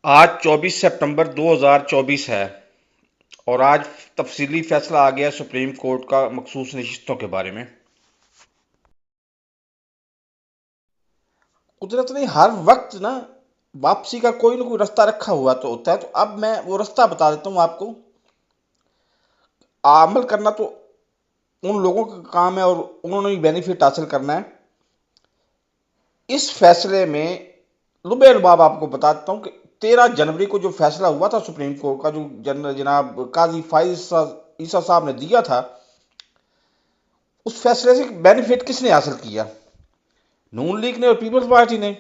آج 24 سپتمبر 2024 ہے اور آج تفصیلی فیصلہ آ گیا سپریم کورٹ کا مخصوص نشستوں کے بارے میں۔ قدرت نے ہر وقت نا واپسی کا کوئی نہ کوئی رستہ رکھا ہوا تو ہوتا ہے، تو اب میں وہ رستہ بتا دیتا ہوں آپ کو۔ عمل کرنا تو ان لوگوں کا کام ہے اور انہوں نے ہی بینیفٹ حاصل کرنا ہے۔ اس فیصلے میں لبے لباب آپ کو بتا دیتا ہوں کہ 13 جنوری کو جو فیصلہ ہوا تھا سپریم کورٹ کا، جو جناب قاضی فائز عیسیٰ صاحب نے دیا تھا، اس فیصلے سے بینیفٹ کس نے حاصل کیا؟ نون لیگ نے اور پیپلز پارٹی نے۔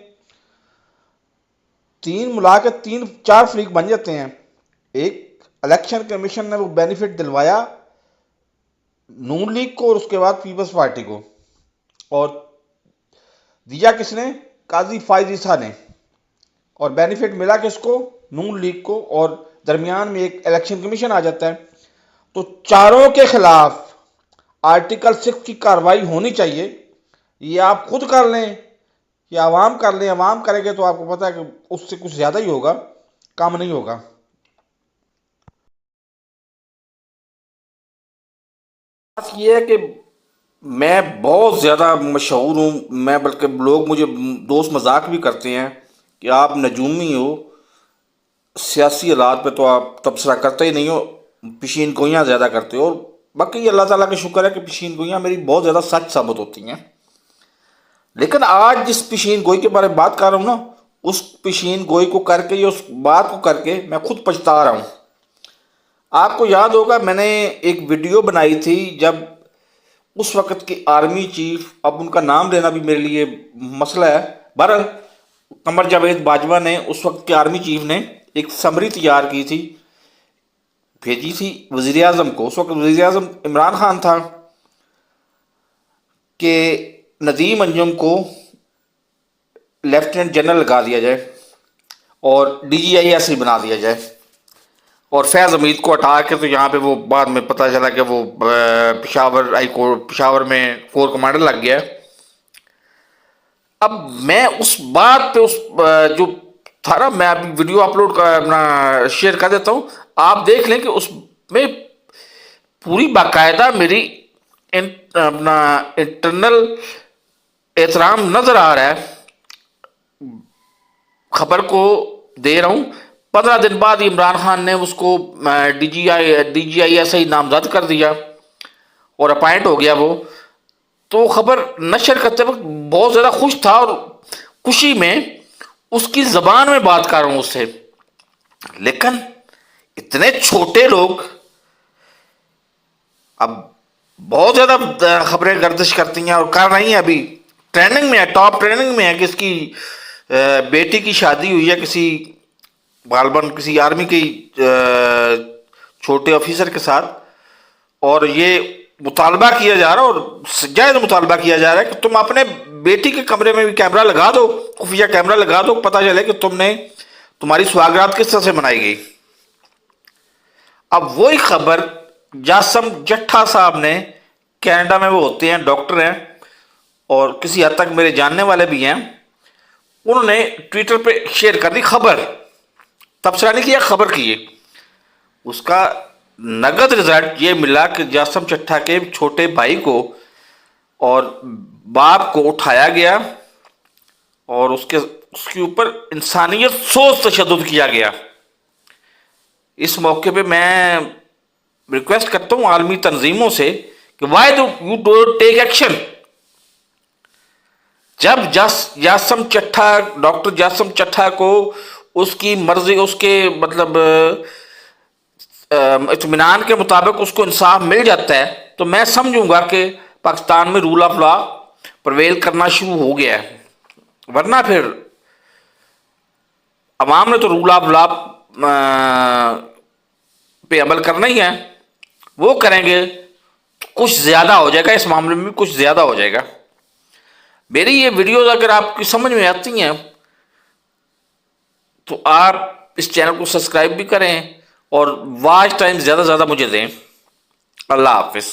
تین ملا کے تین چار فریق بن جاتے ہیں۔ ایک الیکشن کمیشن نے وہ بینیفٹ دلوایا نون لیگ کو اور اس کے بعد پیپلز پارٹی کو، اور دیا کس نے؟ قاضی فائز عیسیٰ نے، اور بینیفٹ ملا کس کو؟ نون لیگ کو، اور درمیان میں ایک الیکشن کمیشن آ جاتا ہے۔ تو چاروں کے خلاف آرٹیکل 6 کی کارروائی ہونی چاہیے۔ یہ آپ خود کر لیں یا عوام کر لیں، عوام کرے گے تو آپ کو پتا ہے کہ اس سے کچھ زیادہ ہی ہوگا، کم نہیں ہوگا۔ بات یہ ہے کہ میں بہت زیادہ مشہور ہوں، میں بلکہ لوگ مجھے دوست مذاق بھی کرتے ہیں کہ آپ نجومی ہو، سیاسی حالات پہ تو آپ تبصرہ کرتے ہی نہیں ہو، پیشین گوئیاں زیادہ کرتے ہو۔ اور باقی اللہ تعالیٰ کا شکر ہے کہ پیشین گوئیاں میری بہت زیادہ سچ ثابت ہوتی ہیں۔ لیکن آج جس پیشین گوئی کے بارے میں بات کر رہا ہوں نا، اس پیشین گوئی کو کر کے یا اس بات کو کر کے میں خود پچھتا رہا ہوں۔ آپ کو یاد ہوگا میں نے ایک ویڈیو بنائی تھی جب اس وقت کی آرمی چیف، اب ان کا نام لینا بھی میرے لیے مسئلہ ہے، بہرحال قمر جاوید باجوہ نے، اس وقت کے آرمی چیف نے ایک سمری تیار کی تھی، بھیجی تھی وزیر اعظم کو۔ اس وقت وزیر اعظم عمران خان تھا کہ ندیم انجم کو لیفٹیننٹ جنرل لگا دیا جائے اور ڈی جی آئی ایس بنا دیا جائے، اور فیض حمید کو ہٹا کے تو یہاں پہ وہ بعد میں پتہ چلا کہ وہ پشاور ہائی کورٹ، پشاور میں کور کمانڈر لگ گیا۔ اب میں اس بات پہ اس جو تھا نا، میں ابھی ویڈیو اپلوڈ کر اپنا شیئر کر دیتا ہوں، آپ دیکھ لیں کہ اس میں پوری باقاعدہ میری اپنا انٹرنل احترام نظر آ رہا ہے۔ خبر کو دے رہا ہوں، 15 دن بعد عمران خان نے اس کو D G I S I نامزد کر دیا اور اپائنٹ ہو گیا وہ۔ تو خبر نشر کرتے وقت بہت زیادہ خوش تھا، اور خوشی میں اس کی زبان میں بات کر رہا ہوں اس سے۔ لیکن اتنے چھوٹے لوگ اب بہت زیادہ خبریں گردش کرتی ہیں اور کر رہی ہیں، ابھی ٹریننگ میں ہے، ٹاپ ٹریننگ میں ہے کہ اس کی بیٹی کی شادی ہوئی ہے کسی غالباً کسی آرمی کی چھوٹے آفیسر کے ساتھ، اور یہ مطالبہ کیا جا رہا ہے، اور جائز مطالبہ کیا جا رہا ہے کہ تم اپنے بیٹی کے کمرے میں بھی کیمرہ لگا دو، خفیہ کیمرہ لگا دو، پتہ چلے کہ تمہاری سواگرات کس طرح سے منائی گئی۔ اب وہی خبر جاسم جٹھا صاحب نے، کینیڈا میں وہ ہوتے ہیں، ڈاکٹر ہیں اور کسی حد تک میرے جاننے والے بھی ہیں، انہوں نے ٹویٹر پہ شیئر کر دی خبر، تبصرہ نہیں کیا، خبر کی ہے۔ اس کا نگد رزلٹ یہ ملا کہ جاسم چٹھا کے چھوٹے بھائی کو اور باپ کو اٹھایا گیا اور اس کے اوپر انسانیت سوز تشدد کیا گیا۔ اس موقع پہ میں ریکویسٹ کرتا ہوں عالمی تنظیموں سے کہ why do you don't take action? جب جاسم چٹھا، ڈاکٹر جاسم چٹھا کو اس کی مرضی، اس کے مطلب اطمینان کے مطابق اس کو انصاف مل جاتا ہے، تو میں سمجھوں گا کہ پاکستان میں رول آف لا پرویل کرنا شروع ہو گیا ہے۔ ورنہ پھر عوام نے تو رول آف لا پہ عمل کرنا ہی ہے، وہ کریں گے کچھ زیادہ ہو جائے گا، اس معاملے میں کچھ زیادہ ہو جائے گا۔ میری یہ ویڈیوز اگر آپ کی سمجھ میں آتی ہیں تو آپ اس چینل کو سبسکرائب بھی کریں اور واچ ٹائم زیادہ سے زیادہ مجھے دیں۔ اللہ حافظ۔